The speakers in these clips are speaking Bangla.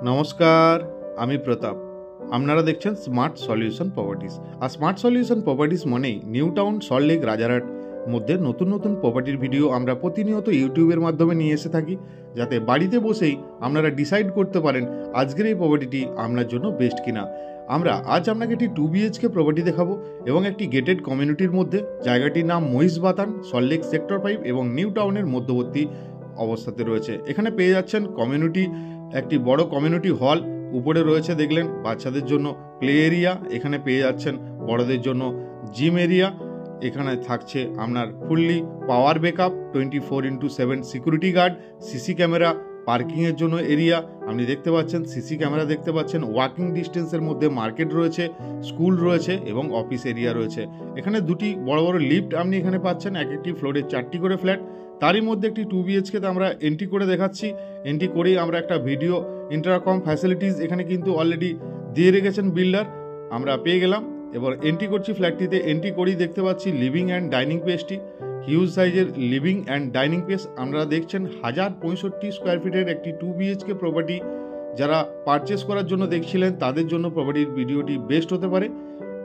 নমস্কার, আমি প্রতাপ। আপনারা দেখছেন স্মার্ট সলিউশন প্রপার্টিস। আর স্মার্ট সলিউশন প্রপার্টিস মানেই নিউ টাউন, সল্টলেক, রাজারহাট মধ্যে নতুন নতুন প্রপার্টির ভিডিও আমরা প্রতিনিয়ত ইউটিউবের মাধ্যমে নিয়ে এসে থাকি, যাতে বাড়িতে বসেই আপনারা ডিসাইড করতে পারেন আজকের এই প্রপার্টিটি আপনার জন্য বেস্ট কিনা। আমরা আজ আপনাকে একটি 2 BHK প্রপার্টি দেখাবো এবং একটি গেটেড কমিউনিটির মধ্যে। জায়গাটির নাম মহিষবাতান, সল্টলেক সেক্টর 5 এবং নিউ টাউনের মধ্যবর্তী অবস্থাতে রয়েছে। এখানে পেয়ে যাচ্ছেন কমিউনিটি, একটি বড় কমিউনিটি হল। উপরে রয়েছে দেখলেন বাচ্চাদের জন্য প্লে এরিয়া, এখানে পেয়ে যাচ্ছেন বড়দের জন্য জিম এরিয়া। এখানে থাকছে আপনার fully power backup, 24x7 security guard, CC camera, পার্কিংয়ের জন্য এরিয়া আপনি দেখতে পাচ্ছেন, সিসি ক্যামেরা দেখতে পাচ্ছেন। ওয়াকিং ডিস্টেন্সের মধ্যে মার্কেট রয়েছে, স্কুল রয়েছে এবং অফিস এরিয়া রয়েছে। এখানে দুটি বড় বড় লিফট আপনি এখানে পাচ্ছেন, এক একটি ফ্লোরে 4টি করে ফ্ল্যাট। তারই মধ্যে একটি 2 BHKতে আমরা এন্ট্রি করে দেখাচ্ছি। এন্ট্রি করেই আমরা একটা ভিডিও ইন্টারকম ফ্যাসিলিটিস এখানে কিন্তু অলরেডি দিয়ে রেখেছেন বিল্ডার, আমরা পেয়ে গেলাম। এবার এন্ট্রি করছি ফ্ল্যাটটিতে। এন্ট্রি করেই দেখতে পাচ্ছি লিভিং অ্যান্ড ডাইনিং স্পেসটি, হিউজ সাইজের লিভিং অ্যান্ড ডাইনিং স্পেস। আপনারা দেখছেন 1065 স্কোয়ার ফিটের একটি 2 BHK প্রপার্টি। যারা পারচেস করার জন্য দেখছিলেন তাদের জন্য প্রপার্টির ভিডিওটি বেস্ট হতে পারে।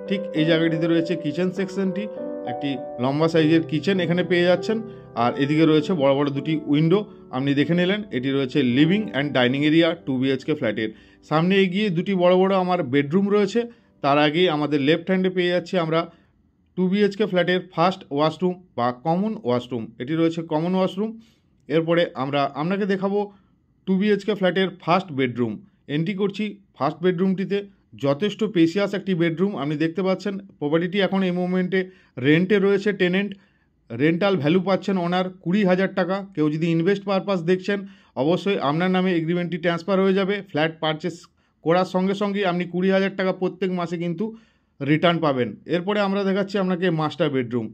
ঠিক এই জায়গাটিতে রয়েছে কিচেন সেকশনটি, একটি লম্বা সাইজের কিচেন এখানে পেয়ে যাচ্ছেন। আর এদিকে রয়েছে বড় বড় দুটি উইন্ডো আপনি দেখে নিলেন। এটি রয়েছে living and dining area 2 BHK ফ্ল্যাটের। সামনে এগিয়ে দুটি বড় বড় আমার বেডরুম রয়েছে। তার আগেই আমাদের লেফট হ্যান্ডে পেয়ে যাচ্ছি আমরা 2 BHK ফ্ল্যাটের ফার্স্ট ওয়াশরুম বা কমন ওয়াশরুম। এটি রয়েছে কমন ওয়াশরুম। এরপরে আমরা আপনাকে দেখাবো 2 BHK ফ্ল্যাটের ফার্স্ট বেডরুম। এন্ট্রি করছি ফার্স্ট বেডরুমটিতে। যথেষ্ট স্পেশিয়াস একটি বেডরুম আপনি দেখতে পাচ্ছেন। প্রপার্টিটি এখন এই মুভমেন্টে রেন্টে রয়েছে। টেনেন্ট রেন্টাল ভ্যালু পাচ্ছেন ওনার 20,000 টাকা। কেউ যদি ইনভেস্ট পারপাস দেখছেন অবশ্যই আপনার নামে এগ্রিমেন্টটি ট্রান্সফার হয়ে যাবে। ফ্ল্যাট পারচেস করার সঙ্গে সঙ্গেই আপনি 20,000 টাকা প্রত্যেক মাসে কিন্তু রিটার্ন পাবেন। এরপরে আমরা দেখাচ্ছি আপনাকে মাস্টার বেডরুম।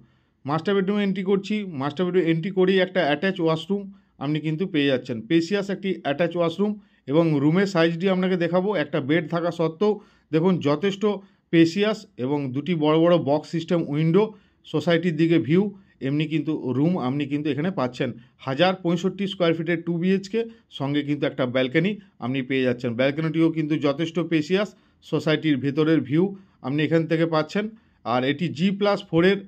মাস্টার বেডরুমে এন্ট্রি করছি। মাস্টার বেডরুম এন্ট্রি করেই একটা অ্যাটাচ ওয়াশরুম আপনি কিন্তু পেয়ে যাচ্ছেন। স্পেশিয়াস একটি অ্যাটাচ ওয়াশরুম এবং রুমের সাইজটি আপনাকে দেখাবো। একটা বেড থাকা সত্ত্বেও দেখুন যথেষ্ট স্পেশিয়াস এবং দুটি বড় বড় বক্স সিস্টেম উইন্ডো, সোসাইটির দিকে ভিউ। এমনি কিন্তু রুম আপনি কিন্তু এখানে পাচ্ছেন। 1065 স্কোয়ার ফিটের 2 BHK, সঙ্গে কিন্তু একটা ব্যালকনি আপনি পেয়ে যাচ্ছেন। ব্যালকনিটিও কিন্তু যথেষ্ট স্পেশিয়াস। সোসাইটির ভেতরের ভিউ আপনি এখান থেকে পাচ্ছেন। আর এটি G+4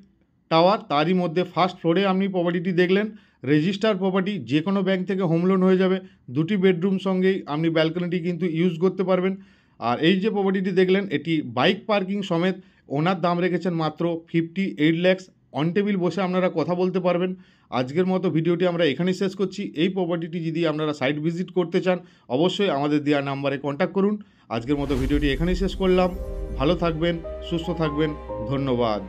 টাওয়ার, তারই মধ্যে ফার্স্ট ফ্লোরে আপনি প্রপার্টিটি দেখলেন। রেজিস্টার প্রপার্টি, যে কোনো ব্যাংক থেকে হোম লোন হয়ে যাবে। দুটি বেডরুম সঙ্গেই আপনি ব্যালকনিটি কিন্তু ইউজ করতে পারবেন। আর এই যে প্রপার্টিটি দেখলেন এটি বাইক পার্কিং সমেত। ওনার দাম রেখেছেন মাত্র 58 lakhs। অন টেবিল বসে আপনারা কথা বলতে পারবেন। আজকের মতো ভিডিওটি আমরা এখানেই শেষ করছি। এই প্রপার্টিটি যদি আপনারা সাইট ভিজিট করতে চান অবশ্যই আমাদের দেওয়া নাম্বারে কন্ট্যাক্ট করুন। আজকের মতো ভিডিওটি এখানেই শেষ করলাম। ভালো থাকবেন, সুস্থ থাকবেন, ধন্যবাদ।